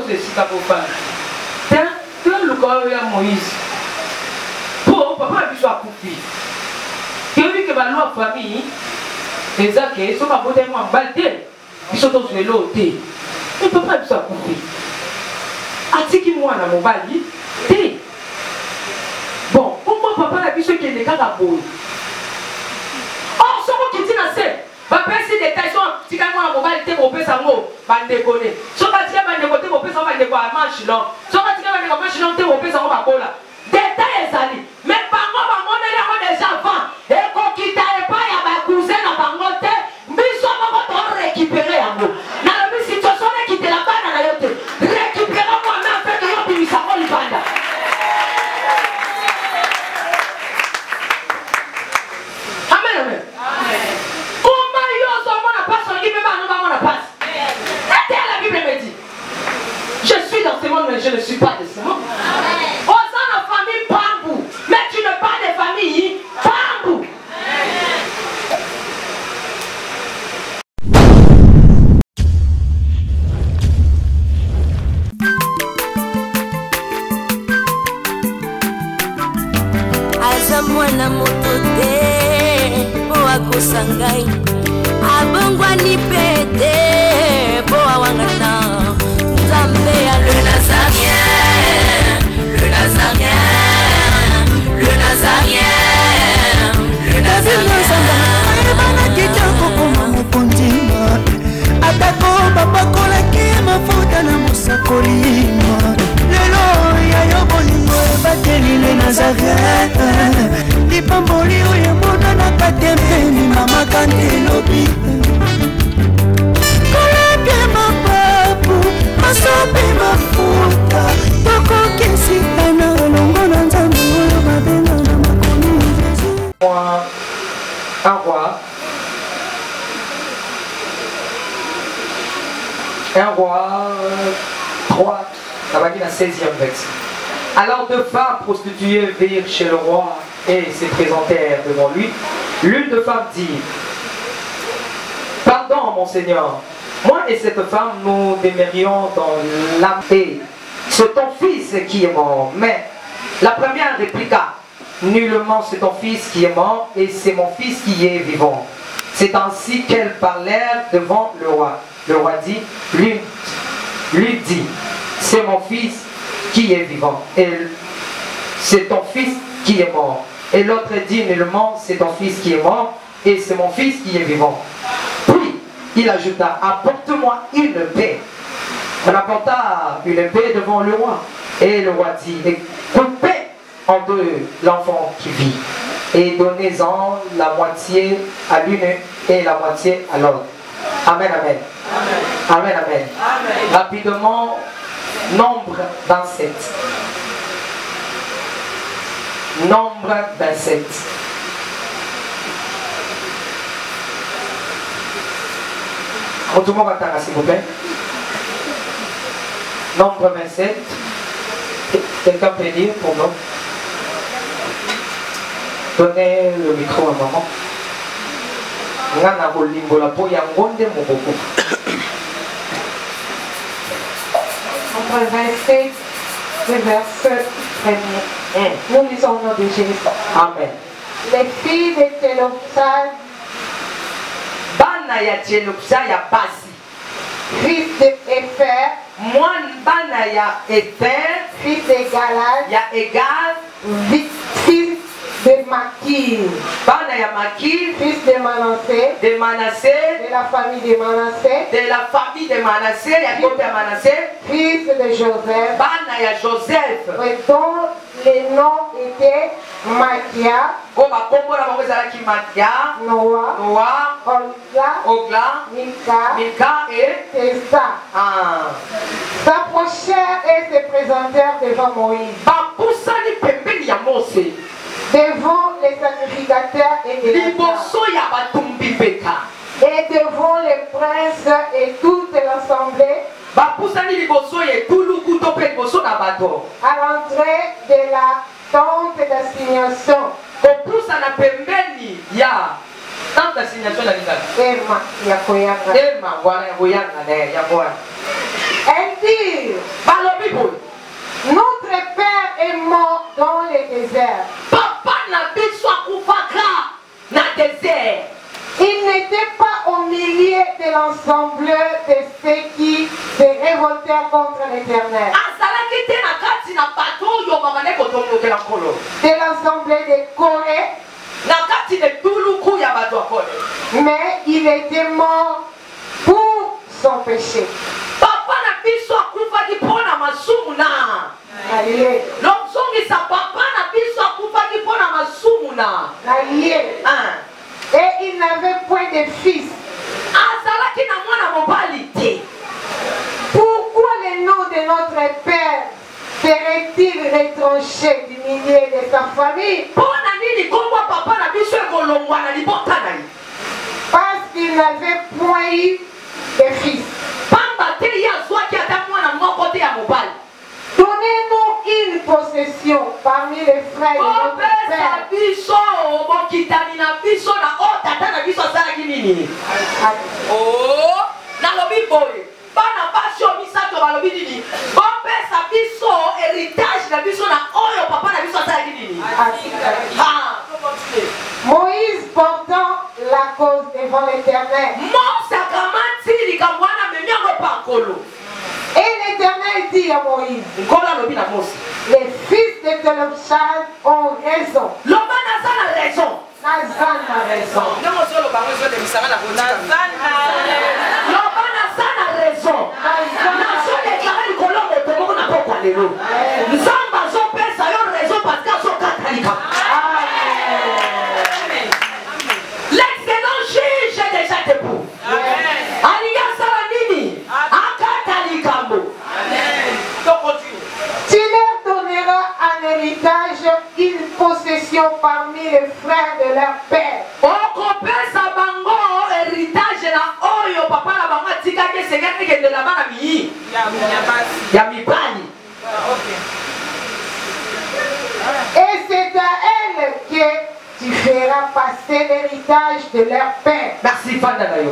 C'est ça pour faire. Tu as le corps de Moïse. Pour papa a vu soit coupé. Tu as vu que ma loi famille, les gens qui sont pas bonnes en balde, ils sont tous les lots. Mais papa a vu soit coupé. Atiki-moi dans mon bali. Bon, pour moi, papa a vu ce qui est le cas d'abord. Oh, ce qui dit dans ce. Papa, si des détails sont si quand moi mon bali, mon père ça mot, bande déconner. Si on va tirer bande déconner, mon père ça va déconner manche long. Si on va tirer bande déconner manche long, mon père ça va bola. Détails ali. Mais par moi, on est déjà avant. Et qu'on quitte pas, il y a ma cousin à Bangote. Mais ça va récupérer à moi. Dans la situation, on quitte la bande à la yote. Récupérer moi-même, fait que l'on ça va le bande. Amen, amen. Je suis dans ce monde, mais je ne suis pas de ce monde. Aux gens de famille Pambou, mais tu n'es pas de famille Pambou. Azamwana motote, boa kosangai, abongwa ni pete, boa wangata. Le Nazarien, le Nazarien, le Nazarien, le Un roi 3, ça va dire la 16e verset. Alors deux femmes prostituées virent chez le roi et se présentèrent devant lui. L'une de femmes dit: pardon, mon Seigneur, moi et cette femme, nous demeurions dans l'âme. Et c'est ton fils qui est mort. Mais la première répliqua: nullement c'est ton fils qui est mort, et c'est mon fils qui est vivant. C'est ainsi qu'elles parlèrent devant le roi. Le roi dit, lui dit: c'est mon fils qui est vivant, et c'est ton fils qui est mort. Et l'autre dit, nullement c'est ton fils qui est mort, et c'est mon fils qui est vivant. Puis il ajouta: apporte-moi une paix. On apporta une paix devant le roi. Et le roi dit: coupez en deux l'enfant qui vit, et donnez-en la moitié à l'une et la moitié à l'autre. Amen, amen. Amen, amen. Amen. Rapidement, nombre 27. Nombre 27. Tout le monde attend, s'il vous plaît. Nombre 27. Quelqu'un peut lire pour nous? Donnez le micro à maman. Nombre 27, le verset 1er. Nous lisons au nom de Jésus. Amen. Les filles de Télopsal, bana ya Télopsal ya basi, fils de Épher, moine bana ya Épher, fils de Galal, ya Égal, fils de Makir, bana ya Makir, fils de Manassé, de la famille de Manassé, ya côté ya Manassé, fils de Joseph, bana ya Joseph, et dont les noms étaient Makia, Noah, Ogla, Milka et Tessa. S'approchèrent et se présentèrent devant Moïse, devant les sacrificateurs et les et devant les princes et toute l'assemblée à l'entrée de la tente d'assignation. Elles dirent: ceux qui se révoltèrent contre l'Éternel. De l'assemblée de Corée. Mais il était mort pour son péché. Et il n'avait point de fils. Pourquoi le nom de notre Père serait-il retranché du milieu de sa famille? Parce qu'il n'avait point eu de fils. Donnez-nous une possession parmi les frères de notre Père. Moïse portant la cause devant l'Éternel. Et l'Éternel dit à Moïse, les fils de Télopchal ont raison. Nazan a raison. L'excellent juge est déjà debout. Tu leur donneras en héritage une possession parmi les frères de leur père. Et c'est à elle que tu feras passer l'héritage de leur père. Merci, Fandanayo.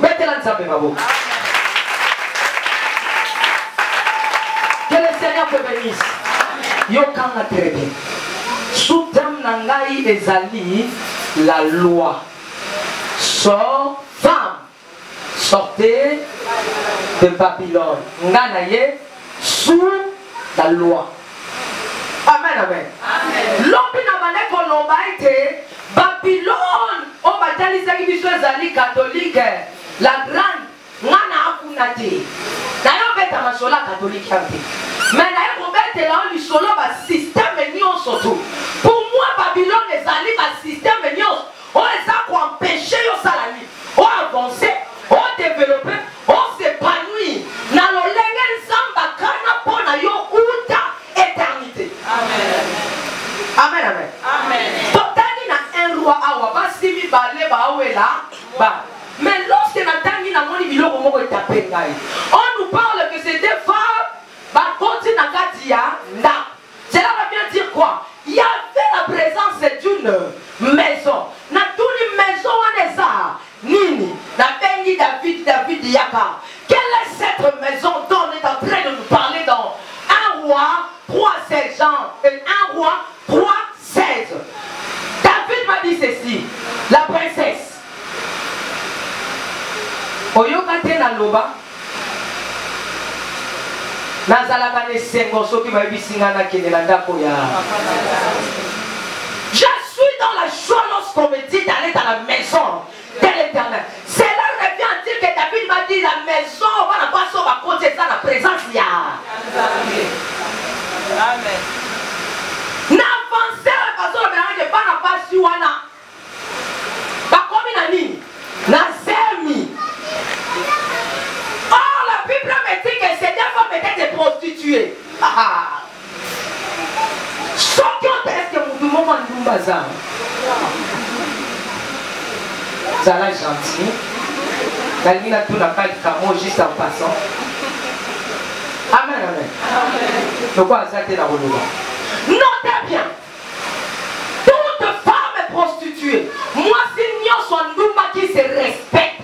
Que le Seigneur te bénisse. Yokanga très bien. Sous terme nangai ezali la loi. Sors, femme, sortez de Babylone. Nganaye sous la loi. Amen, amen. L'opina maneko lobaite Babylone. On va dire les ezali catholique. La grande ngana akunati. D'ailleurs, on va masola catholique. Mais d'ailleurs, on va être là, on solo va système nion surtout. Pour moi, Babylone les alliés va système nion. On les a pour empêcher au salami. On avancer, on développer, on s'épanouir. Dans le lengen samba kana pona yo uta éternité. Amen. Amen, amen. Amen. Totani na un roi awa basimi balé ba awela ba. Mais lorsque Nathan n'a pas dit on nous parle que c'est des femmes, cela va bien dire quoi? Il y avait la présence d'une maison. Dans une maison, on est ça. Nini, David Yaka. Quelle est cette maison dont on est en train de nous parler dans 1 roi 3:16 Jean et 1 roi 3:16? David m'a dit ceci, la princesse. Oyokate na loba nazalaka ne sengo soki bayebisinga nakende na ndako ya. Je suis dans la joie lorsqu'on me dit d'aller dans la maison de l'Éternel. Cela revient à dire que David m'a dit la maison va n'a pas sauver à côté de la présence il y a. Amen. N'avancez la façon de ne pas n'a pas su wana. Pas comme une amie. Nazemi. Oh, la Bible me dit que ces deux femmes étaient des prostituées. Est-ce que vous demandez un bazar? Ça l'a gentil. La ligne a tout la caille camo juste en passant. Amen, amen. Donc, quoi, ça a été la relève. Notez bien. Toute femme est prostituée. Moi, si nous sommes un Ndumba qui se respecte.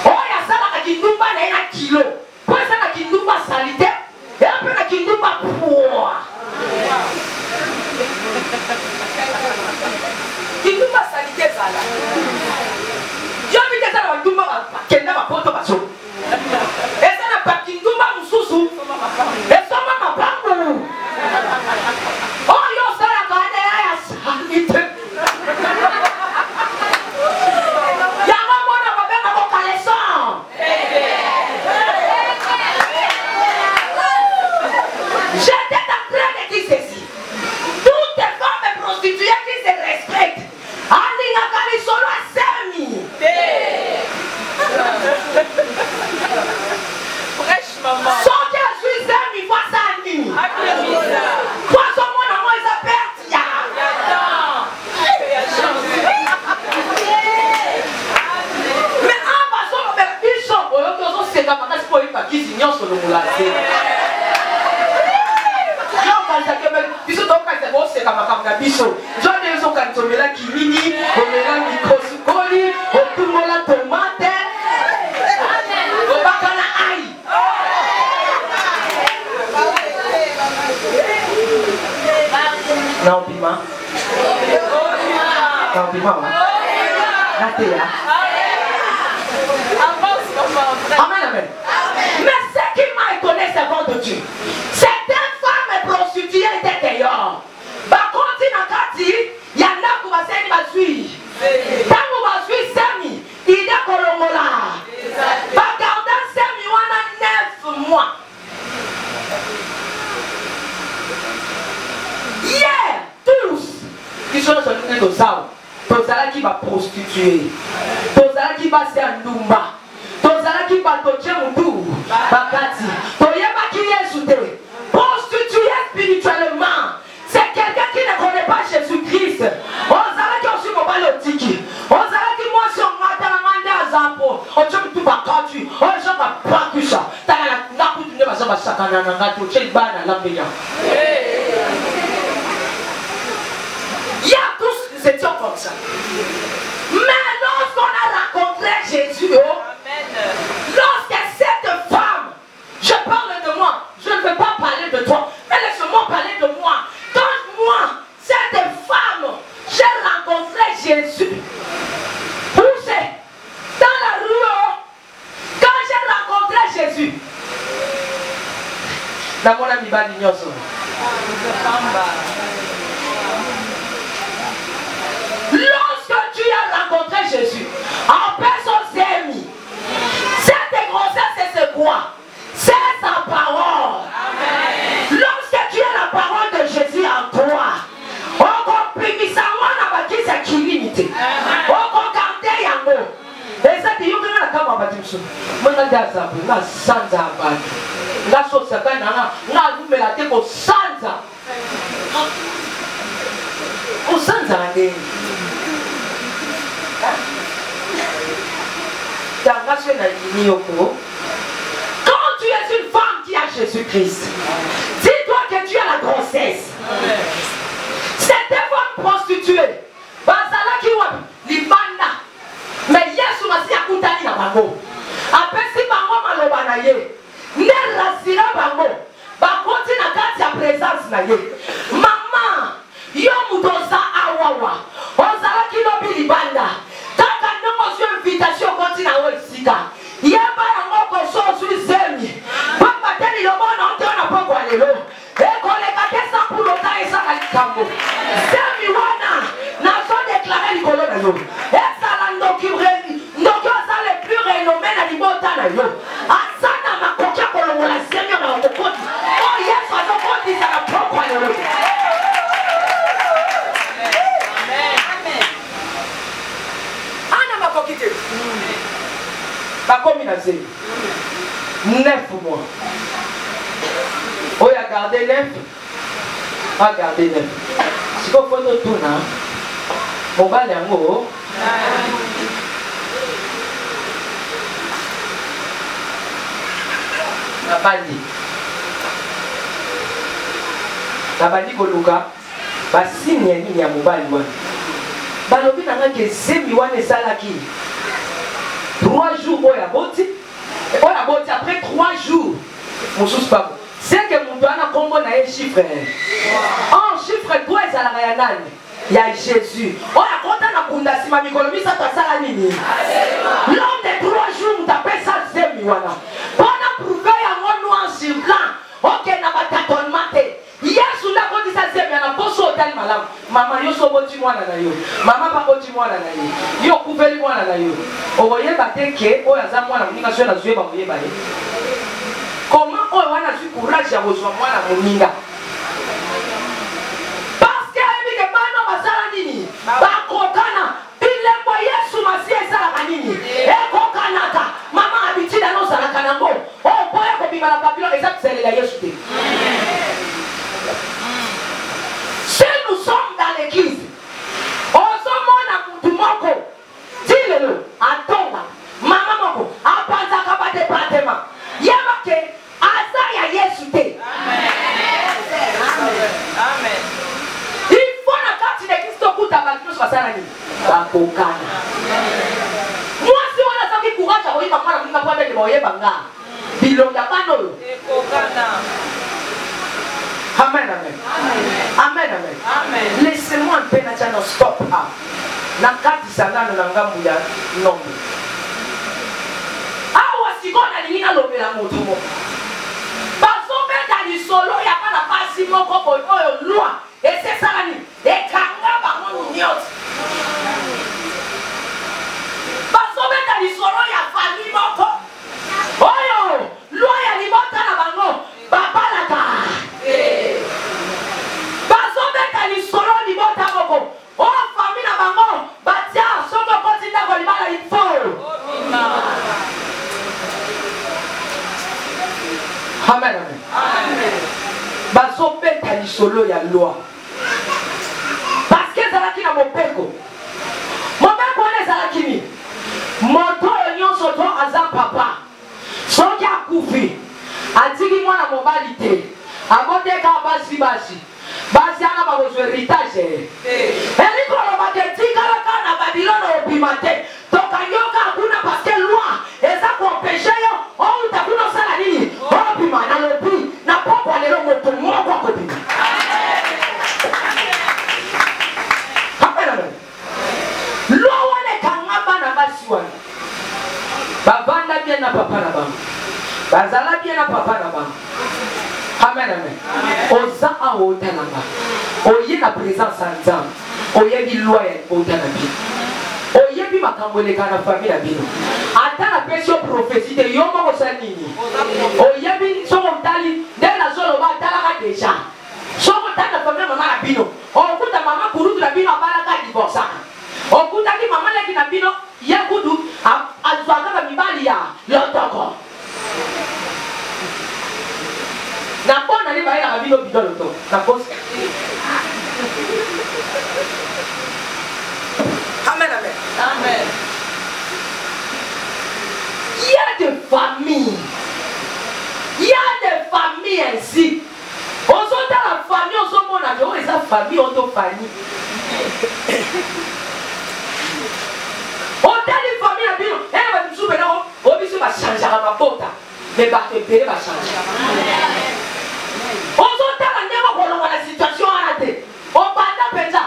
Oh, il y a ça là qui Ndumba n'a un kilo. Pour ça, là qui Ndumba salité. Et après, là qui Ndumba poids. Qui Ndumba salité, ça là. J'ai envie de dire ça là, Ndumba va poto basso. Et ça, esoma mapangu oyo osala kane ya salite yango mona babenga kokaleson. J'étais en train de dire ceci. Toutes les femmes prostituées qui se respectent, alingaka lisolo asemi. Fresh maman. Soki azwi zemi face à nini. Poisson mona mo eza perte ya. Mais en passant le biso oyoki ozoseka makasi po oyeba kisi nyonso longola te. Biso tokanisa boseka makambo na biso jone ezokanisa omelaki nini omela mikosukoli otungola tomate obaka na ai na opima na teya amen amen. Mais ce qui m'a étonné c'est contre Dieu. Certaines femmes prostituées étaient dehors. Bakonti na kati yanda kubaseni basui. Tangu basui semi ide kolongola. Bagarda semi wana 9 mois. Hier tous qui sont sur le dosao. Tozala qui va prostituer. Tozala qui va se ndumba. Tozala qui va toche mutu. Bakati. Toyeba qui Yesu te. Prostitué spirituellement. C'est quelqu'un qui ne connaît pas Jésus-Christ. Ozala qui aussi mobile otiki. Ozala qui moi sur ngata nganda zampo. Ocho mutu bakati. Ocho bapakusha. Tala na kutunde basaba sakana na ngatu chebana lambeya. Il y a tous nous étions comme ça. Mais lorsqu'on a rencontré Jésus, lorsque cette femme, je parle de moi, je ne veux pas parler de toi, mais laisse-moi parler de moi. Quand moi, cette femme, j'ai rencontré Jésus, poussé dans la rue, quand j'ai rencontré Jésus, dans mon ami Balignoso, lorsque tu as rencontré Jésus, en personne s'est mis. Cette grossesse, c'est quoi? C'est sa parole. Amen. Lorsque tu as la parole de Jésus en toi, on comprime ça, on a bâti sa limité. On regarde yango. Et ça dit, il y a un camp à bâtir. Je vais dire ça, je vais sans abattre. La chose, c'est que je vais la tête au sans abattre. Au sans abattre. Quand tu es une femme qui a Jésus-Christ, dis-toi que tu as la grossesse. Cette femme prostituée, Bazala qui wa libanda, mais Yesu masi akutani na bango. Apesi bango maloba na ye. Ne rasira bango. Bakoti na kati ya présence na ye. Maman, yo mutoza awawa. Ozala ki lobi libanda. Kaka nongo sur invitation konti na osika. Yeba yango ko so sur zemi. Papa teni lobo na ontona poko alelo. Ekoleka te sans pour longtemps et sans alikambo. Zemi wana na so déclarer likolo na yo. Esala ndoki oza le plus renommé na libota na yo. Asana makokia kolongola zemi na okoti. Oh Yesu azokoti za na poko alelo. Bakomi na zemi 9 mois. Oh, il a gardé 9. A gardé 9. Si vous faites tout, on va aller en haut. La bandi. La bandi Koluka. Ba signe ni ya mobali wana. Balobi na ngake zemi wana esalaki 3 jours oya boti après 3 jours mosusu papa c'est que mon doigt na kombo na chiffre en chiffre 3 ezalaka ya nani ya Jésus oya kota na kunda sima mikolo misato asala nini l'homme de 3 jours mutapesa zemi wana mpona prouver yango noir sur blanc mwana na yo mama bakoti mwana na ye yo okufeli mwana na yo okoyeba te ke oyo aza mwana moninga soki nazoyeba koyeba ye comment oyo wana azwi courage ya kozwa mwana moninga parce que ayebi ke bana basala nini bakokana bilembo yesu masi esalaka nini ekokanaka mama habitude anozalaka nango oyo boya kobima na babilo eza kosalela yesu te. Si nous sommes dans l'église, osomona mutu moko dilelo atonga mama moko apanzaka ba département yeba ke aza ya yesu te. Amen. Il faut na kati l'église tokuta ba nyonso basala nini bakokana mwasi wana soki courage akoyeba mwana moninga po abete baoyeba nga bilonga bana oyo ekokana. Amen, amen. Amen, amen. Amen. Laissez-moi un peu de stop. Nakati sana na ngambu ya nombe. Awa sikona lingina lobela mutu mo. Bazobeta ni solo ya kana pasi moko oyo loi. Ese salani ekanga bango nyot. Bazobeta ni solo ya famille moko. Oyo loi ya libota na bango. Babalaka. Bazobeta ni solo libota moko. Oh famille na bango batia soko kotinda ko libala info. Amen, amen. Amen. Bazobeta ni solo ya loi. Parce que zalaki na mopeko. Mopeko ne zalaki ni. Moto nyonso to aza papa. Soki akufi. Atiki mwana mobali te. Aboteka basi. Basi ana bakozwe héritage. Elikolo baketika kana Babilone opimate. Tokanyoka hakuna parce que loi eza kuopesha yo. Oh utakuno sala nini? Opima na lopi na popo lelo moto moko akopima. Amen. Loi wane kangaba na basi wane. Bavanda bien na papa na bango. Bazala bien na papa na bango. Amen, amen. Oza a otananga. Oye na présence en Nzambe. Oye bi loi ya otanabi. Oye bi makambo le kana famille bino. Ata na pesio prophétie de yo moko sanini. Oye bi soko tali de la zolo ba talaka déjà. Soko tana famille mama na bino. Okuta mama kurudu na bino abalaka divorce. Okuta ki mama leki na bino ya kudu azwaka mibali ya lotoko. Na pona ni baila kabilo bidolo to. Na pose. Amen, amen. Amen. Il y a des familles. Il y a des familles ainsi. On s'entend la famille, on s'en monte avec eux, les familles, on te famille. On t'a dit famille à bino. Elle va te souper là, on va changer à ma porte. Mais va te payer, va changer. On s'entend la némo pour la situation à la tête. On parle de pensa.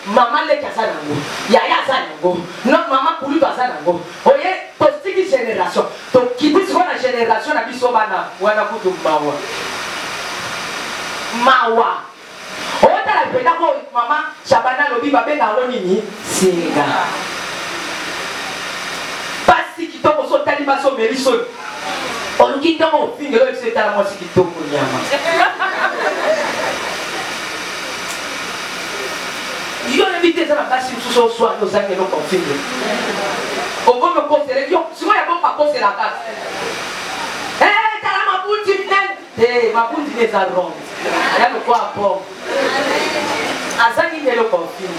Maman le casa nango. Yaya zango. Notre maman pour lui casa nango. Oye, postiki génération. Donc qui dit la génération na biso bana wana kutu mawa. Mawa. On t'a la pena ko maman Shabana lobi babe na nini singa. Pasi kitoko so tali baso meriso. On quitte mon finger là c'est à moi qui tombe nyama. Yo invité ça na basi so soir nos amis no confine. On va me considérer yo, si moi y a bon pas considérer la case. Eh, t'as ma boule divine. Eh, ma boule divine ça ronde. Il y a le quoi bon. Azani ne le confine.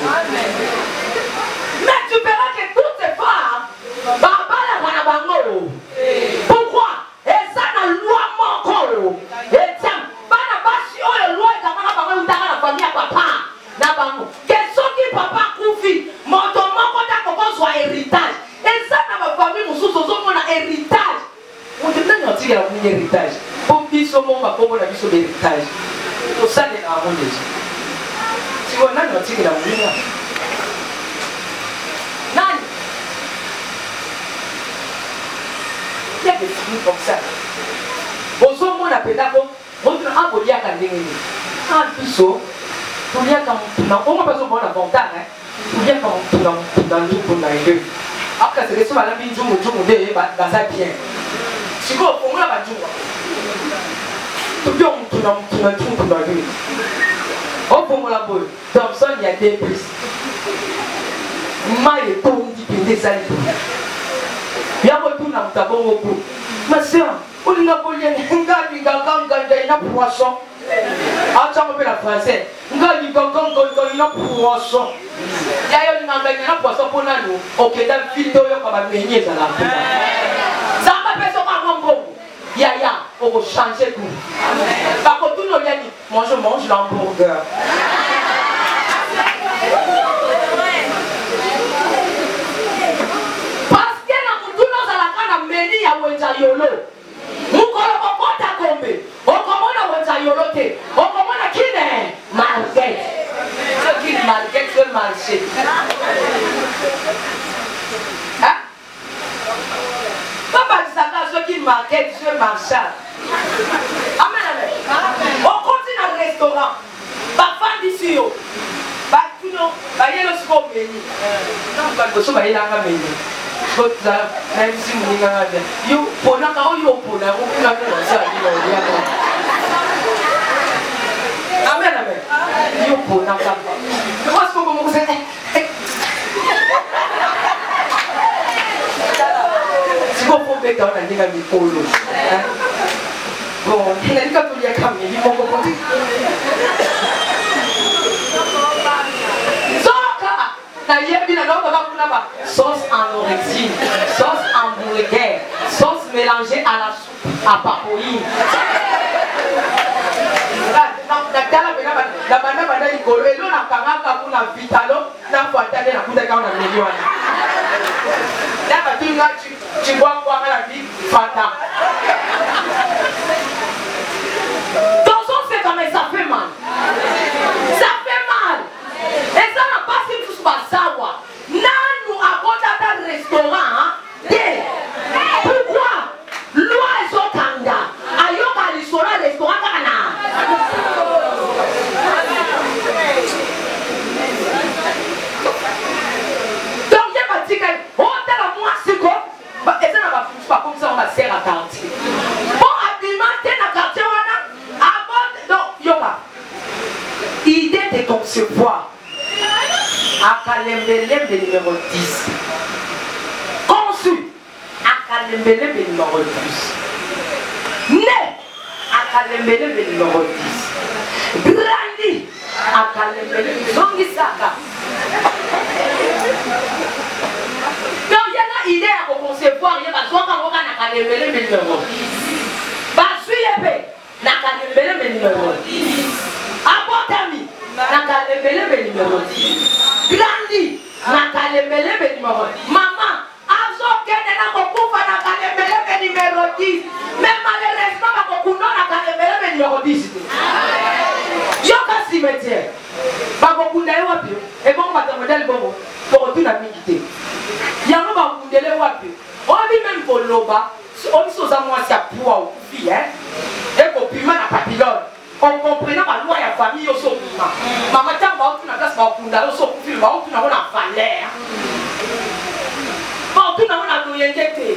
Mais tu verras que toutes ces femmes baba la wana bango. Pourquoi? Et ça na loi moko. Et tiens, bana basi oyo loi kama bango utaka na famille papa. Na bango. Papa Koufi, mon moko ta koko soit héritage. Et ça na ma famille mususu zo mona héritage. On te donne un petit héritage. Pour biso mon ma komo na biso héritage. To ça les arrondes. Si on a un petit la mouina. Nan. Il y a des filles comme ça. Bozo mona pedako, on a abolia ka ndenge. Ah biso. On y a comme on va pas se voir la fontaine, hein. bien quand dans le tout dans les deux. Après c'est que sur la vie du monde de ça bien. Si vous on la du tout bien tout dans les deux. Au pour la boule. Thompson il y a des prises. Maille tout dit des salles. Bien retourne dans ta bonne coup. Ma soeur, on a volé un gars qui a un poisson. Ah, tu as la français. Un gars qui a un poisson. Il y a un poisson pour nous. Ok, dans le fil de l'eau, on va venir dans la vie. Ça m'a fait son bon. Ya, on va changer tout. Par contre, tout le monde dit, moi je mange l'hamburger. Parce que nous tous à la canne meni ya wenjayolo. Mukolo kokota kombe. Okomona wenjayolo te. Okomona kine market. Ce qui market le marché. Hein? Papa disanga ce qui market ce marché. Amen amen. On continue au restaurant. Parfois d'ici bah il y a le score menu. Non, pas de soupe, il y a un menu. Même si vous n'avez pas de you pour la carrière, you pour la route, la ça, amen, amen. You pour la carrière. Moi, ce que vous me dites, si vous pouvez dans la ligne de polo, bon, il y a une carte de la il faut comprendre. Sauce en orexine, sauce hamburger, sauce mélangée à la soupe à papoïne. La banane est collée, l'on a caractère pour la vitalo, n'a pas d'aller la coupe de quand on a mis. Là, tu vois quoi à la vie, fata. Ton son, c'est comme ça fait mal. Ça fait mal. Et ça n'a pas si tout va savoir. Nous avons un restaurant. Pourquoi? Loi est au Kanda. Ayoka restaurant Kana. Donc il y a pas dit que on t'a la moi c'est quoi? Et ça n'a pas comme ça on va serrer à quartier. Bon alimenter la quartier on a avant donc yoga. Idée de concevoir. Akalembelembe numéro 10. Conçu. Akalembelembe numéro 10. Né. Akalembelembe numéro 10. Grandi. Akalembelembe. Zongisaka. Donc il y a une idée à concevoir. Il y a besoin qu'on va akalembelembe numéro 10. Basuyebe. Akalembelembe numéro 10. Abotami. Nakalembelebe numéro 10. Grandi. Nakalembelebe numéro 10. Maman, Azokene nakokufa nakalembelebe numéro 10. Mais malheureusement, Bakokuno nakalembelebe numéro 10. Yoka cimetière. Bakokunda wapi? Et bon, modèle bon. Pour tout la milité. Yango bakundele wapi? On dit même pour l'oba. On dit aux amours à poids ou fille, hein? Et pour piment à papillon. On comprenait la loi et la famille au sommet. Maman, tu as une place pour Kunda, au sommet, tu as une valeur. Bon, tu as une loyauté.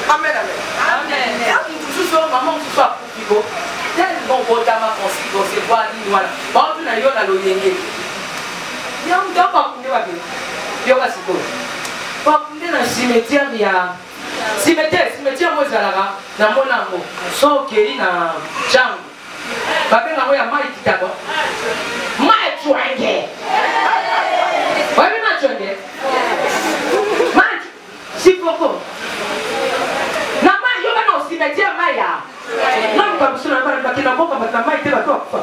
Amen, amen. Amen. Toujours, maman, tu sois pour Figo. Tellement bon, tu as ma consigne, c'est quoi, voilà. Bon, tu as une loyauté. Il y a un gars qui va venir. Il y a un gars qui va venir dans le cimetière, il y a. Cimetière moi zalaka na monango so keri na jango babenga ngo ya mai kitako mai chwenge wapi na chwenge mai sipoko na mai yo bana cimetière mai ya na mkabusuna bana bakina boka bana mai te bato kwa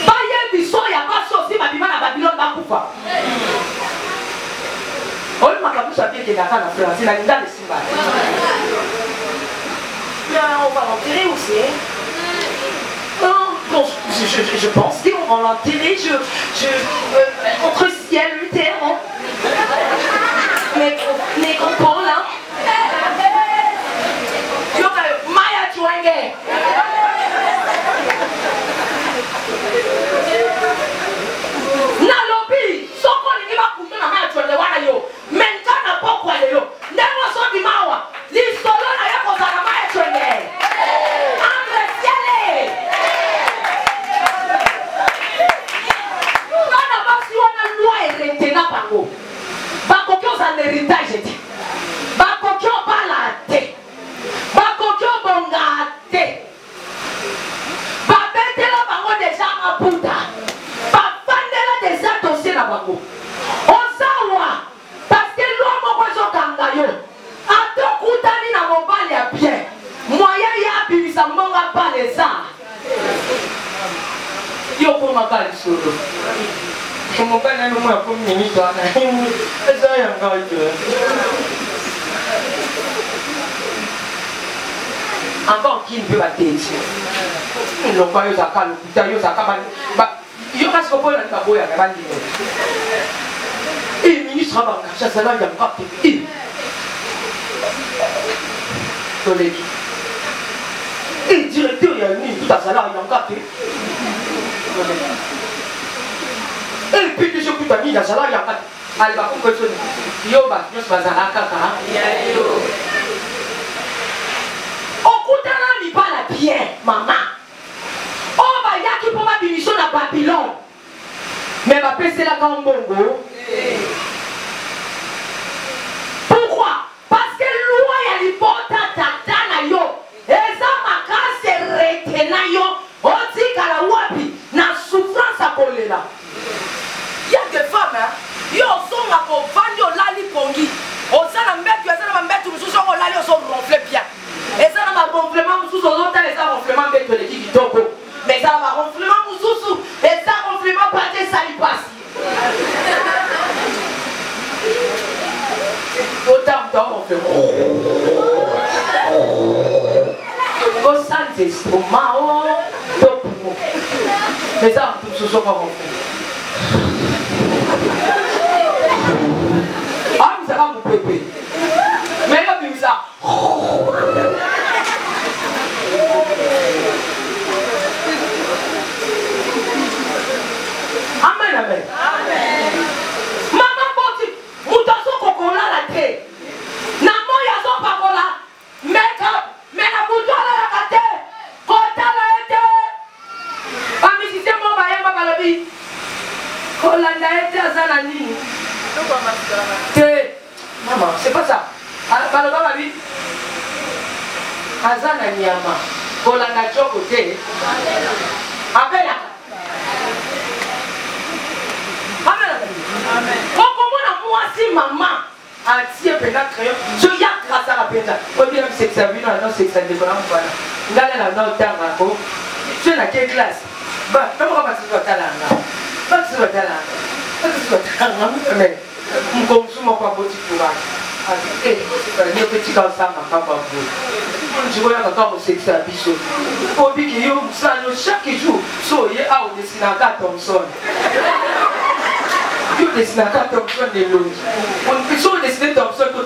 baye biso ya baso si babimana babilon bakufa. On m'a dit que la France, c'est la linda de Simba. On va l'enterrer aussi. Bon, je pense qu'on va l'enterrer entre ciel et terre. Mais comprends là. Maya Chouangue. solo. Je m'en vais dans le monde pour ministre. Ça y est encore. Encore qui ne peut pas t'aider. Le roi Yosaka, le putain Yosaka, Yosaka Skopo n'a pas beau à la et le ministre a banque, ça là il y a pas de collègue. Et le directeur il y a mis tout à ça là il y a encore et le PDG tout à mis dans ça là il y a pas allez va comme question Yoba Dios va za kaka okutana mi bala bien maman oh ba yaki pour ma mission à Babylone mais va passer la Kambongo. Pourquoi? Parce que loi ya libota tata na yo eza makase rete na yo otikala wapi na souffrance a kolela. Il y a des femmes hein yo songa ko vandi olali pongi osala mbetu ezala mbetu mususu olali oso ronfler bien ezala ma ronflement mususu ozota ezala ronflement mbetu le kitoko mais ezala ma ronflement mususu ezala ronflement pate sali pasi. Autant on fait au centre d'estomac, top. Mais ça, tout ce soir, on fait. Ah, vous allez vous pépé. Mais là, vous ça. Amen, amen. Maman, bon, vous dansez au cocola la tête. Namo yazo pakola. Make-up. Mais la bouton la kate. Kota la ete. Ami si c'est mon baye ma balobi. Kolanda ete azana nini. Maman, c'est pas ça. Baloba babi. Azana nyama. Kolanda choko te. Appela. Amen. Comment moi si maman a tiré pendant crayon, je y a grâce à la peine. Au bien c'est que ça vient dans c'est que ça décolle en voilà. Là là dans temps raco. Tu n'as quelle classe? Bah, même on va se voir là. Pas se voir là. Pas se voir là. Mais on consomme pas beaucoup de courage. Eh, c'est pas petit comme ça ma papa vous. Je vois encore c'est que ça bichot. Au but que yo ça chaque jour, soyez à au destinataire Thompson. Yo destinataire Thompson de l'eau. On peut sur dessiner Thompson au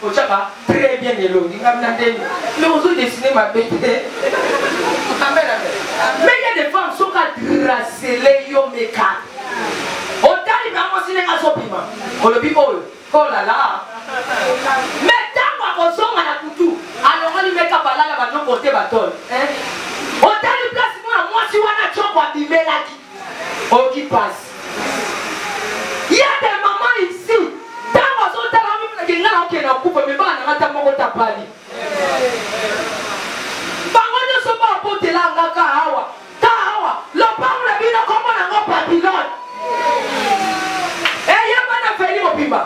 Tchaba très bien de l'eau. Mais on peut dessiner ma bête. Amen. Mais il y a des femmes qui sont tracées yo meka. Autant il va m'enseigner à son piment. On le dit oh là là. Mais tant qu'on sonne à la couture, alors on lui met qu'à parler là-bas, non porter bâton. Autant il place moi si on a choc à bimer là qui passe. Il y a des mamans ici. Tant qu'on sonne à la même là, on a coupé, mais pas on a tellement qu'on t'a parlé. Par contre, ne sont pas portés là, on a kahawa. Kahawa, le pain on a vu comment on a Babylone. Et il y a pas de fait mon pima.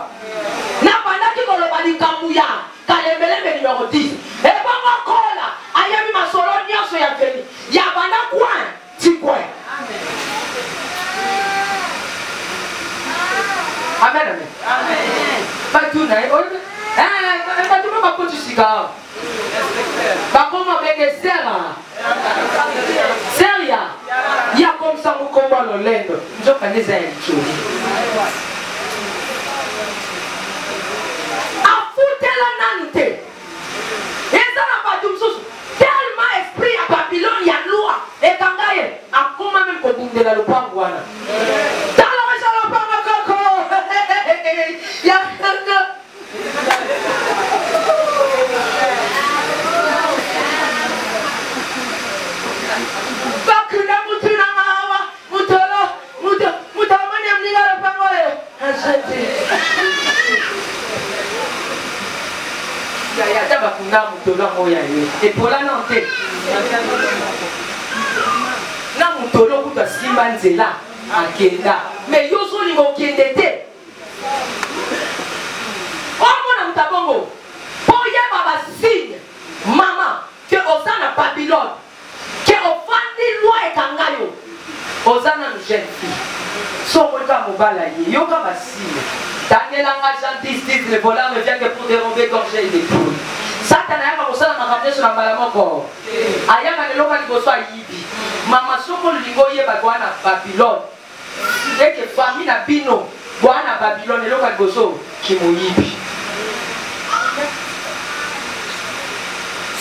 Na bandaki koloba likambuya kalembele numéro 10 et bongo kola ayami masolo nyonso ya veni ya banda kwa tikwe amen amen batuna batuna bakoti sika bakoma bege seria ya comme ça mukomba lolendo njoka ndeza ya chuli tellement esprit à Babylone, il y a loi. Et quand il y a comment même qu'on bouge dans le pangouana. Dans le pangouana, il y a et pour la nanté na mutolo kuta simba nzela akenda mais yoso ni mokendete omona mutabongo poye baba signe mama que osana Babylone que ofandi loi ekangayo osana jeune fille Mobalaye, Yoka Massine. Daniel Jean 10, le voleur ne vient que pour dérober gorgé et des poules. Satan a un ça m'a rappelé sur la malamoko. Ayama ne loka liboso a yibi. Mama soko lingo yeba gwana Babylone. Et que famille na bino gwana Babylone ne loka liboso ki mo yibi.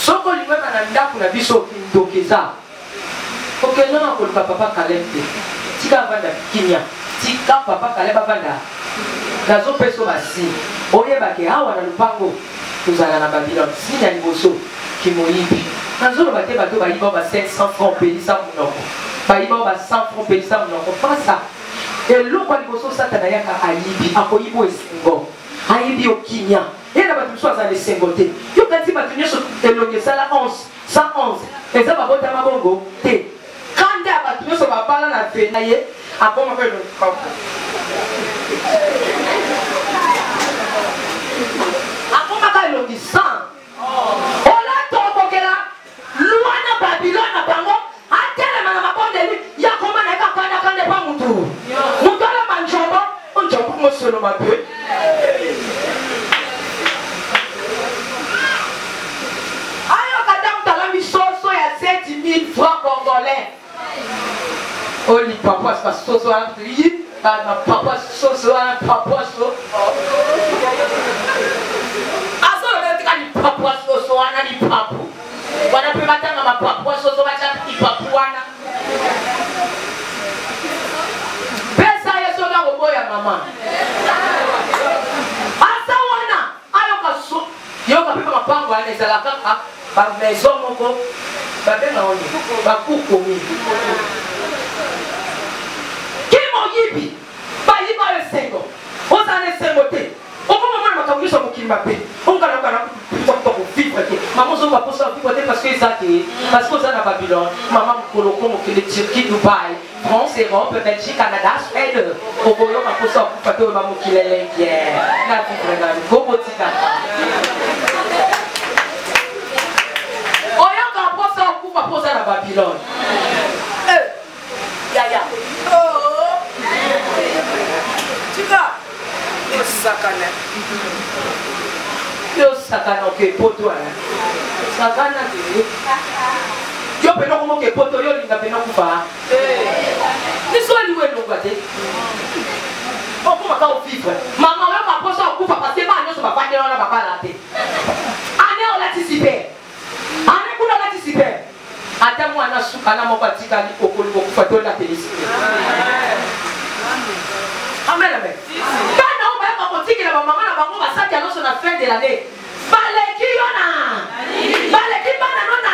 Soko lingo na ndaku na biso kindokeza. Okezo na ko papa Kalembe. Tika vanda kinya. Tika papa Kaleba vanda. Nazo peso basi. Oyeba ke hawa na lupango. Tuzala na Babylone. Sinya liboso ki mo yibi. Nazo bate bato ba yiba ba 500 francs pelisa munoko. Ba yiba ba 100 francs pelisa munoko. Pas ça. Et loko liboso satana yaka ayibi akoyibo esengo. Ayibi okinya. Et là bato so azali sengote. Yo kanti bato nyoso elonge sala 11, 111. Eza babota mabongo te. Kande bato nyoso babala na fenaye akoma pe no kampo. Akoma ka elongi 100. Ola tokokela luana Babylone bango atele mana mabondeli yakoma na ka kanda kande pa mutu. Mutala manjombo onjombo mosolo mabe. Ayo kadam talami soso ya 7000 francs congolais. Oli papa sa soso a tri, na papa soso a papa soso. Aso le tika ni papa soso ana ni papu. Wana pe batanga ma papa soso bacha ni papu wana. Pesa yeso na robo ya mama. Asa wana ayo kaso. Yo ka pepa mapango ana ezala kaka ba maison moko. Ba bena oni. Ba kukomi. Yibi, ba yiba le sengo. Oza ne sengote. Oko mama makamulisha mukimba pe. Onka na kana pour vivre te. Maman zo va pour ça vivre te parce que ça parce que ça na Babylone. Maman koloko mokile Turquie, Dubaï, France, Europe, Belgique, Canada, Suède. Oko yo ma pour ça pour pato maman mokile l'Indien. Na vivre na gobo tika. Oya ka pour ça pour ça na Babylone. Ya. Yo sakana ke poto ana. Sakana ke. Yo peno como ke poto yo linga peno kufa. Ni so ni we no gwate. O kuma ka o vivre. Mama yo ka poso kufa parce que ba nyo so ba fande na ba bala te. Ane o l'anticiper. Ane kuna l'anticiper. Ata mwana sukana mo patika ni kokoli ko kufa to la télévision. Amen, amen. Quand on va à la la maman na bango basaki alors na fin de l'année. Baleki yona. Baleki bana nona.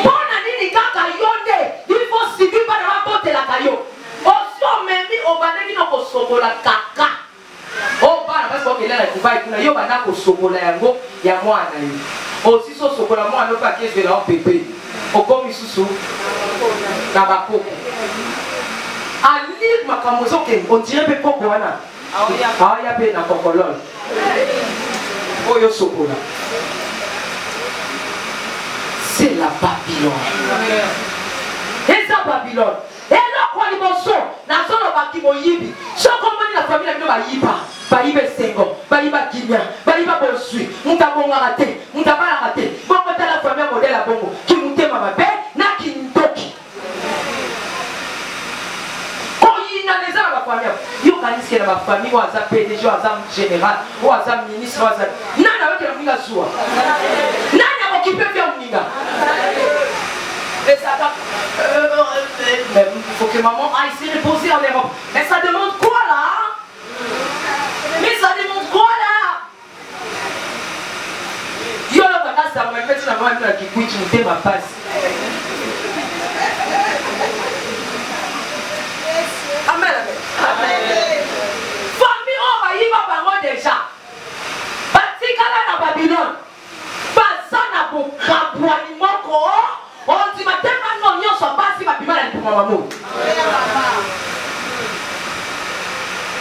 Bona nini kaka yonde. Il faut suivre bana mabote la kayo. Oso memi obaneki no kosobola kaka. O bana parce que là kubai kuna yo bana kosobola yango ya mwana yo. Aussi so sokola mwana no pa kies de la bébé. Okomi susu na bakoko. Ali makamuzo ke on dirait pe koko wana. Aya pe na kokolol. Oyo sokola. C'est la Babylone. Et ça Babylone. Et là quoi les bonso na solo baki moyibi. So comme la famille la ba yiba. Ba yibe sengo, ba yiba kinya, ba yiba bonsui. Mutabonga raté, mutabala raté. Bongo ta la famille modèle à bongo. Ki mutema mabe na kindoki. Yo kanisi na famille wa za PDG wa za général wa za ministre wa za nana weke na mwinga zuwa nana okipe vya mwinga et ça mais faut que maman aille se reposer en Europe mais ça demande quoi là yo lo bakasa mwa mettre na mwa na kikuichi mtema pasi amen. Famille on va y va déjà. Batikala na Babylone. Bazana bokabwa ni moko. On dit matema no nyoso basi babimala ni mamu.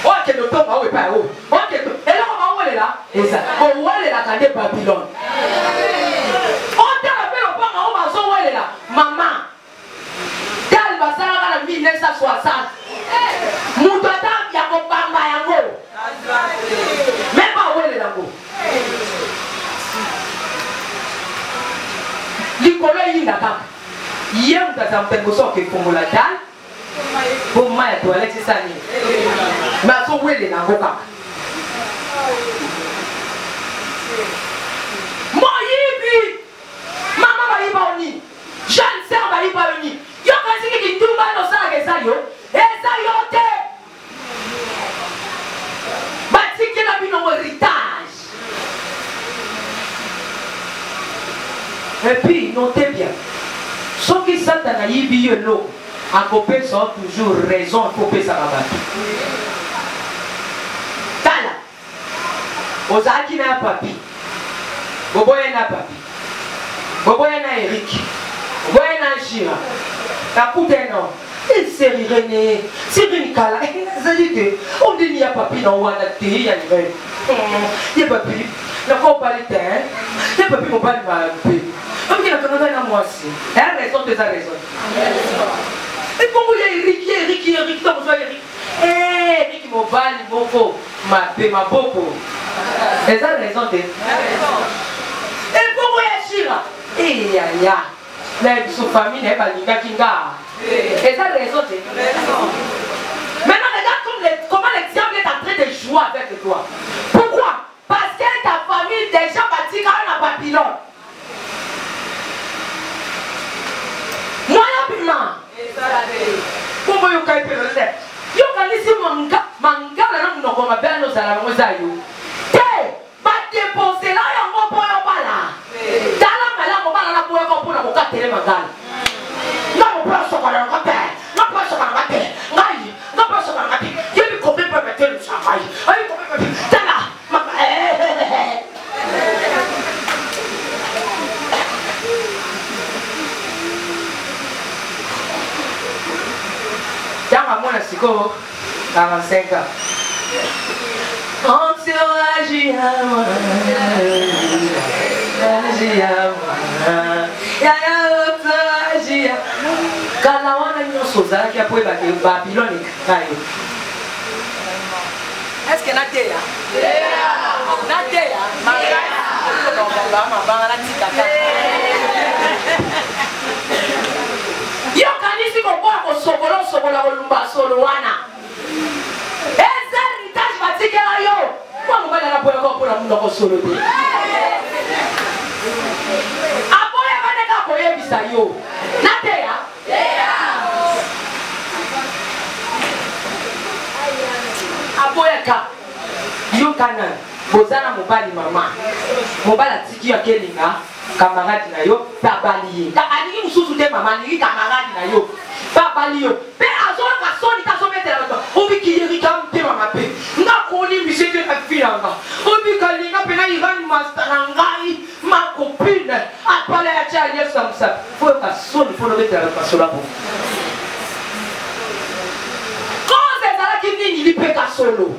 Ok no to ba we pa o. Ok to. Elo ba wole la. Eza. O wole la kande Babylone. On te rappelle au pas on va so wole la. Maman. Dal basara la 1960. Mutata likolo yinda kaka ye mutaza mpengo soke fungola dal pour ma toilette sani ma so wele na ngo kaka moyibi mama bayiba oni jeune sœur bayiba oni yo kasi ki ndumba no sala ke sayo eza yo te batiki na bino héritage. Et puis notez bien ceux qui sont dans la yibiyelo à copé sont toujours raison pour payer sa babati. Tala ozaki na papi boboye na papi boboye na Eric boboye na Shira takute non il série René série Kala ça dit que on dit il y a papi dans wana te il y a il y a papi na ko parler terre il y a papi mon pas ma papi on dit na kana na moi aussi la raison de sa raison et pour vous Eric donc vous Eric Eric mon bal boko ma papi ma boko et ça raison de et pour vous Shira et ya mais sous famille n'est pas linga kinga. Et ça raison. Maintenant regarde comment l'exemple est en train de jouer avec toi. Pourquoi? Parce que ta famille déjà bâtie quand on a Babylone. Moi y'a comment yoka ipelo le? Yoka lisi manga la non no koma beno sala mozayo. Te ba déposer là ya ngo po yo bala. Dala mala mo bala na po yo po na ko katele mangala. Non, pas ce qu'on a raté. Non, pas ce qu'on a raté. Non, pas ce qu'on a raté. Il y a eu combien de mettre le travail. Il y a eu combien de mettre. T'as là. Tiens, à moi, c'est quoi? 45 ans. On se réagit à moi. Réagit à moi. Kala wana nyonso ozalaki apo ebake Babylone kayo. Est-ce que nateya? Nateya? Mabanga natikaka. Yo kanisi kokola kosokola kolumba solo wana. Eza héritage batikela yo. Kwa mobali anapoya kopona mundo kosolo te. Aboya baneka koyebisa yo. Nateya? Aboyaka yo kana bozana mobali mama mobali atiki yo kelinga camarade na yo babali ka alingi mususu te mama alingi camarade na yo babali yo pe azoka soni ta sometela to obiki yerika mpe mama pe nga koni misete ka filanga obika linga pe na iran master ngai ma copine apale ya cha Yesu amsa faut ka soni faut le mettre ka sola pour nini lipeka solo.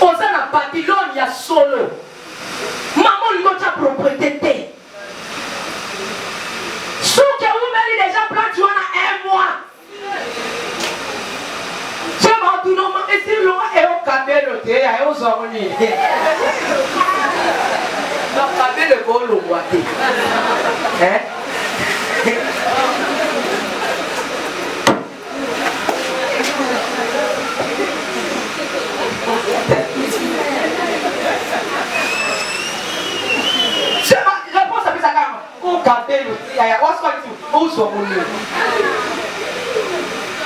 Oza na Babylone ya solo. Maman l'autre propriété. Sous que vous mettez déjà plein de joie à 1 mois. Je m'en tout non mais si l'on est au cabello te à aux orni. Non cabello bolo boité. Hein?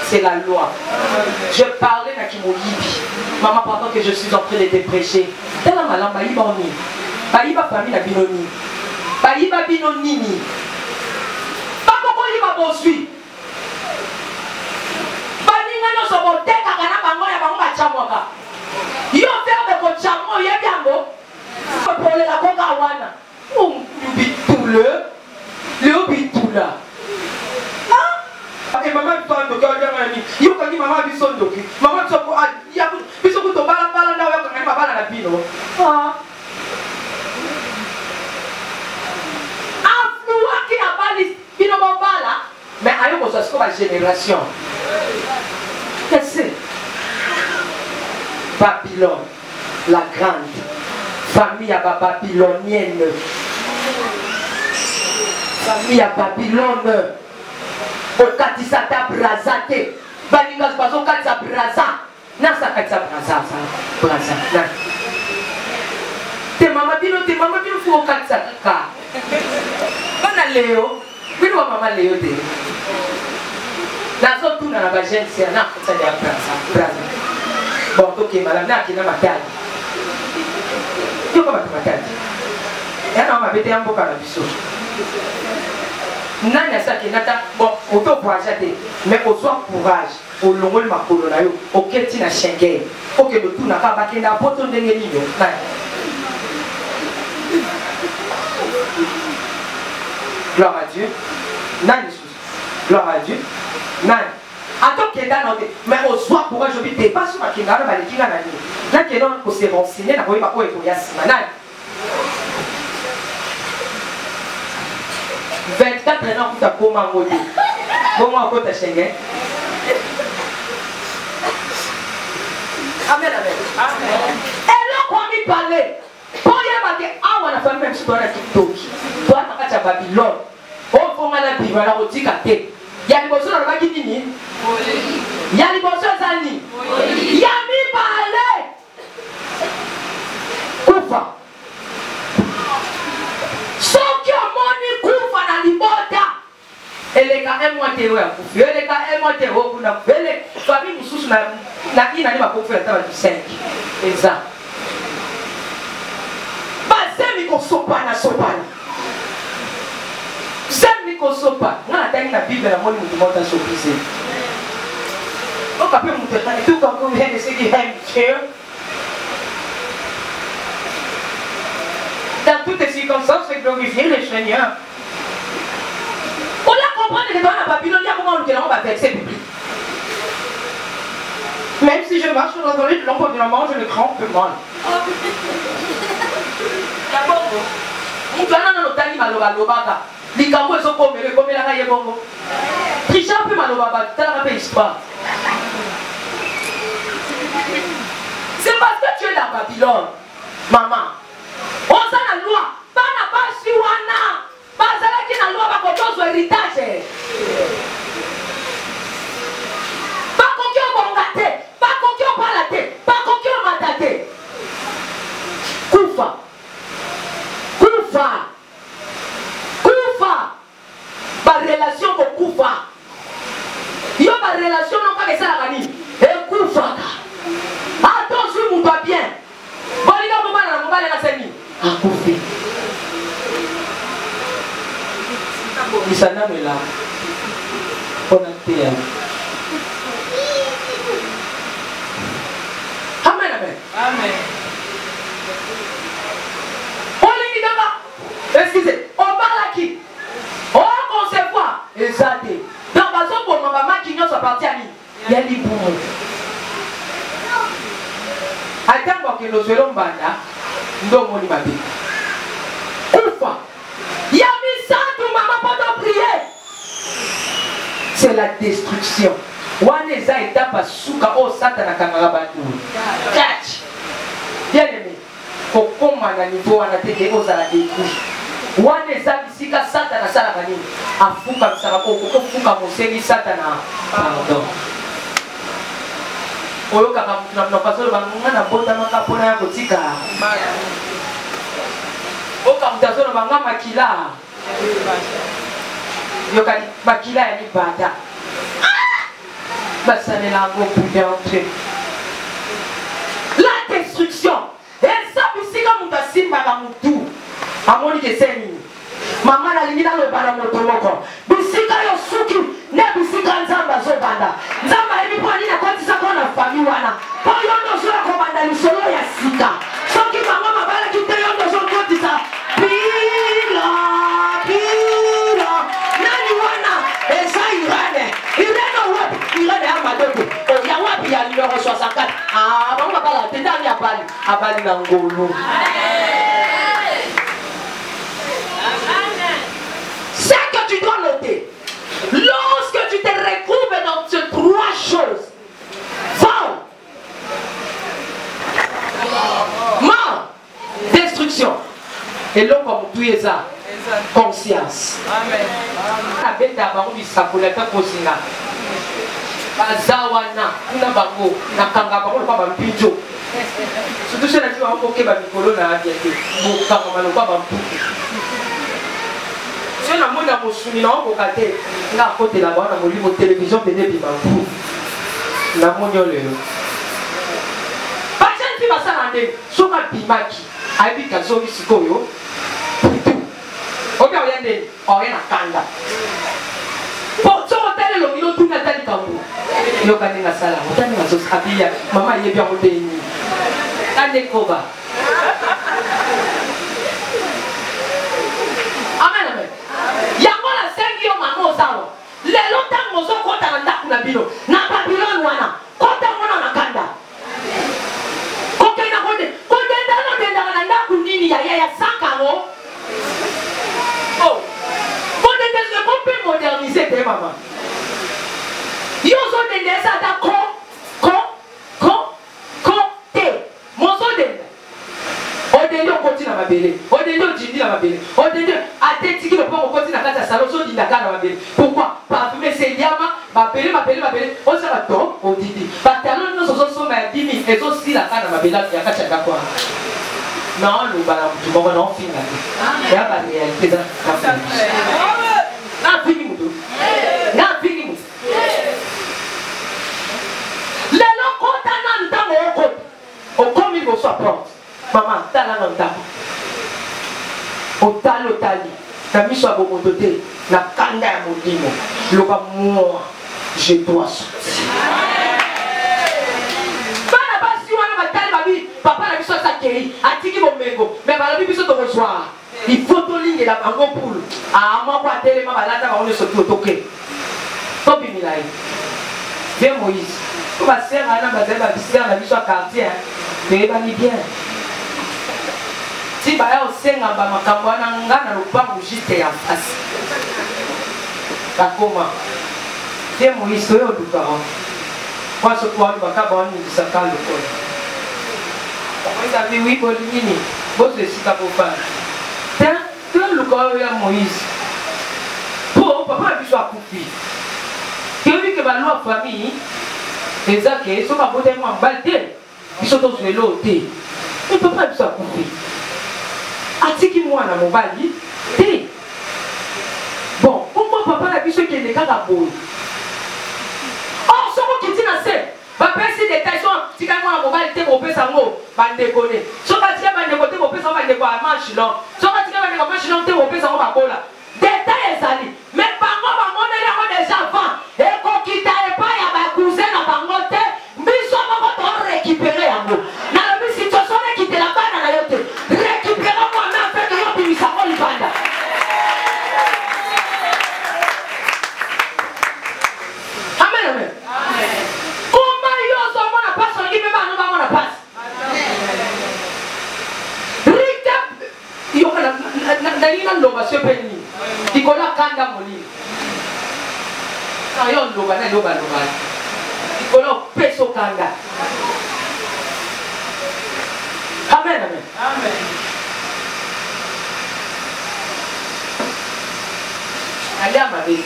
C'est la loi. Je parlais à Kimoyibi. Maman, pendant que je suis en train de te prêcher, dans la malam, baïba oni, baïba famille na binoni, baïba binonini, bakoko yiba bosui, baninga no sobo teka kana bango ya bango bachamwaka. Yo verbe ko chamo yebiango, pour la koka wana, bitule. Le bitula. Ah? Et maman toi donc yo quand maman biso ndoki. Maman tu ya biso ko to bala na yo quand maman bala na bino. Ah. Aflua qui a bali bino bala. Mais ayo ko ça c'est comme la génération. Qu'est-ce? Babylone la grande famille à babylonienne. Famille à Babylone. Au katisata brazate. Balingas bazo katisa braza. Nasa katisa braza. Braza. Te mama bino fuko katisa ka. Bana Leo. Bino wa mama Leo te. Nazo tuna na bajensi ya na katisa ya braza. Bon, toke madame na kina matali. Yoko matali. Yana mabete ya mboka na biso. Nani asaki nata bon auto voyage mais au soit courage au longo le makolo na yo oketi na Schengen OK de tout na ka bakenda poto ndenge nini nani gloire à Dieu nani gloire à Dieu nani attends kenda na mais au soit courage je dis pas sur makenda na balekinga na ni na kendo ko se renseigner na koyeba ko eko ya sima nani 24 ans pour ta coma ngodi. Comment on peut Schengen? Amen, amen. Et là, quand on y parlait, pour y avoir ah, on a fait même histoire à TikTok. Toi, tu as Babylone. On fait la Bible, la rotique à tête. Il y a des personnes dans le Bakini. Il y a des personnes dans le il y a mis parler. Koufa. Soki omoni kufa na libota eleka emote wa kufa eleka emote ho kuna vele fabi mususu na ina ni makofu ya tawa 5 eza bazemi ko sopana zemi ko sopa na tangi na Bible na moni mutumota sopise okape muteka tu kwa ko hende siki hem dans toutes les circonstances, c'est glorifier le Seigneur. On a compris que dans la Babylone, il y a comment on va verser public. Même si je marche dans un lit de l'environnement, je le crains un peu mal. C'est parce que tu es dans Babylone, maman. On a la loi, pas na basi wana, bazala ki na loi ba kotozo héritage. Pas kokyo bongate, pas kokyo palate, pas kokyo matate. Kufa. Ba relation ko kufa. Yo ba relation non pas que ça la gani. Et kufa. Attention mon pas bien. Boliga mobile na seni. Akufi. Isana mela. Ponantea. Amen amen. Amen. Olingi daba. Excusez. On parle à qui? On concevoir. Exact. Dans bazo pour maman qui nous a parti à lui. Il y a libou. Attends que nous serons banda. Ndomoni mabe. Kufa. Yami santu maman pendant prier. C'est la destruction. Waneza etapa suka o satana kangara batu. Catch. Bien aimé. Kokoma na niveau wana teke ozala détruit. Waneza bisika satana sala bani. Afuka bisaka ko fuka mosengi satana. Pardon. Oyo kaka na pasolo banganga na bota makapona ya kotika. Oka mtazolo banganga makila. Yoka makila ya libata. Basane la ngo pour entrer. La destruction. Et ça bisika mutasimba ka mutu. Amoni ke seni. Mama na lingina lo bana moto moko. Bisika yo suki ne bisika nzamba zo banda. Nzamba ebi kwa nina kwa tisa kwa na fami wana. Kwa yondo zora kwa banda lisolo ya sika. Soki mama mabala kite yondo zora kwa tisa. Pila. Nani wana esa irane. Irene wapi? Irene ama dogo. Ya wapi ya numéro 64. Ah, bango mabala tenda ni abali. Abali na ngolo. C'est que tu dois noter. Lorsque tu te retrouves dans ces trois choses, vol, mort, Et l'homme comme tout est ça. Conscience. Amen. Abeta bango bisakola ta kosinga. Bazawana na bango na kanga bango kwa bampijo. Surtout chez la vie on peut ba mikolo na adiete. Bo kanga malo kwa bampuku. Je na mona mosuni na ko kate na kote la bana molimo télévision pene bi bampu. Na monyo lelo. Bacha nti basala nde soka bimaki. Aibi kazo bisikoyo. Obi oyende oyena kanda. Po so tele lo ino tuna tali kambu. Yo kaninga sala, otani ngazo abia, mama yebi amodeni. Kande koba. Amen amen. Yango la sengi yo mama osawa. Lelo tango zo kota na ndaku na bino. Na Babylon wana. Kota mwana na kanda. Kokaina konde. Konde ndano denda na ndaku nini ya sakamo. Oh, vous devez moderniser tes mamans. Ils ont des ça d'accord, Odende continue à m'appeler. Odende dîner à m'appeler. Odende à t'étiquer le point au continue à faire salon sur l'indaka à m'appeler. Pourquoi? Parfumer c'est liama, m'appeler. On s'en va donc au didi. Pantalon nous sommes à 10 000 et aussi la canne à m'appeler là il y a 4 d'accord. Non, nous allons tout le monde en finir. Il y a pas de réalité dans la fini. Les gens content dans le temps, comme il faut soit prompt. Maman, t'as la dans le temps. Au tali, la mise à bon côté, la kanda à mon dimo. Le bas moi, je dois sortir. Papa la biso sa kei atiki bomengo mais bala biso to reçoit il faut to ligne la bango poule ah moi kwa tele ma balata ba on se toke to bimilai bien Moïse to ba sera na ba zeba bisera la biso quartier mais ba ni bien si ba ya osenga ba makambo na ngana lupango juste ya face bakoma bien Moïse to yo duka kwa so kwa ba ka ba ni sakalo ko. Vous avez oui, vous avez dit pour faire. Tiens, le corps de Moïse. Pour papa, il soit coupé. Tu as vu que la loi famille, les acquis sont pas vraiment baldés. Ils sont tous les lots. Et papa, il soit coupé. Attends-moi dans mon bali. Bon, pour moi, papa, il a vu qui est le cas d'abord. Oh, ce qui dit assez. Papa, si des détails sont, si quelqu'un a un mobile, tu peux faire un mot, tu peux déconner. Si tu as un mobile, tu peux faire un manche long. Si tu as un manche long, tu peux faire un mobile. Détails, ça dit. Mais par contre, on est déjà enfants. Et quand tu n'as pas, il y a un cousin à Bangote, mais ils sont encore récupérés à nous. Dans la situation, qui était là-bas, dans la yote, récupérez-moi, mais fait que l'on puisse avoir le banda. Amen, amen. Nalina loba sepeni ikola kanda moli ayo loba na loba ikola peso kanda. Amen amen amen. Ali amade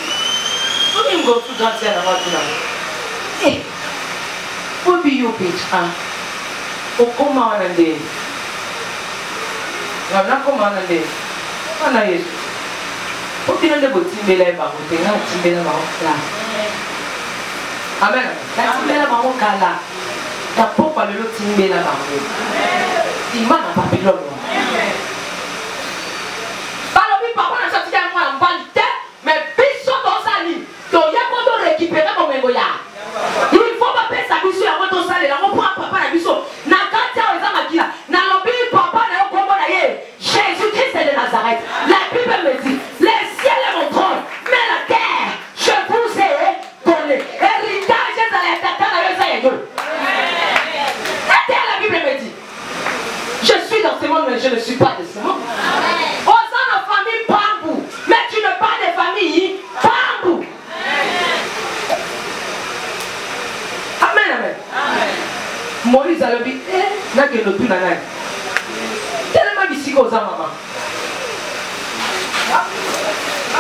omi ngo tu danse na watu na obi yo pizza okoma wanande na koma wanande ana Yesu. Porque não deu timbela e barro, tem não timbela barro lá. Amen. La timbela barro kala. Ta popa le timbela barro. Imana Babylon. Balo bi papa na sorti ya moi en balite, mais biso to sali. To ya ko to récupérer mon mengo ya. Il faut pas payer sa biso ya ko to sali la mo papa na biso. Na kata eza makila. Na lobi papa na yo kombo na ye. Jésus-Christ de Nazareth. La Bible me dit, les ciels est mon trône, mais la terre, je vous ai donné. Héritage dans les tata. La Bible me dit, je suis dans ce monde, mais je ne suis pas de ce monde. Aux la famille Bambou, mais tu n'es pas de famille Bambou. Amen, amen. Moïse a dit, n'a que nous tout n'a. Tellement bisika oza mama.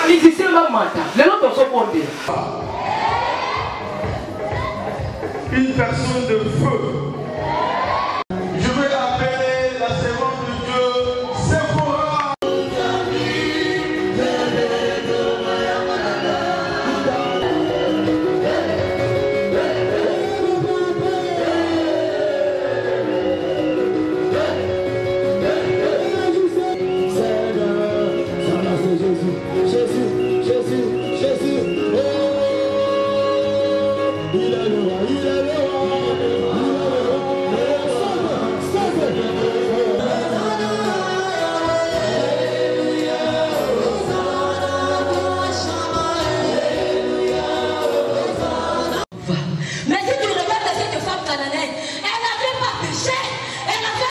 Musicien mamata. Le lot de son monde. Une personne de feu. Je vais appeler la servante de Dieu, Sephora. Mais si tu regardes cette femme cananéenne,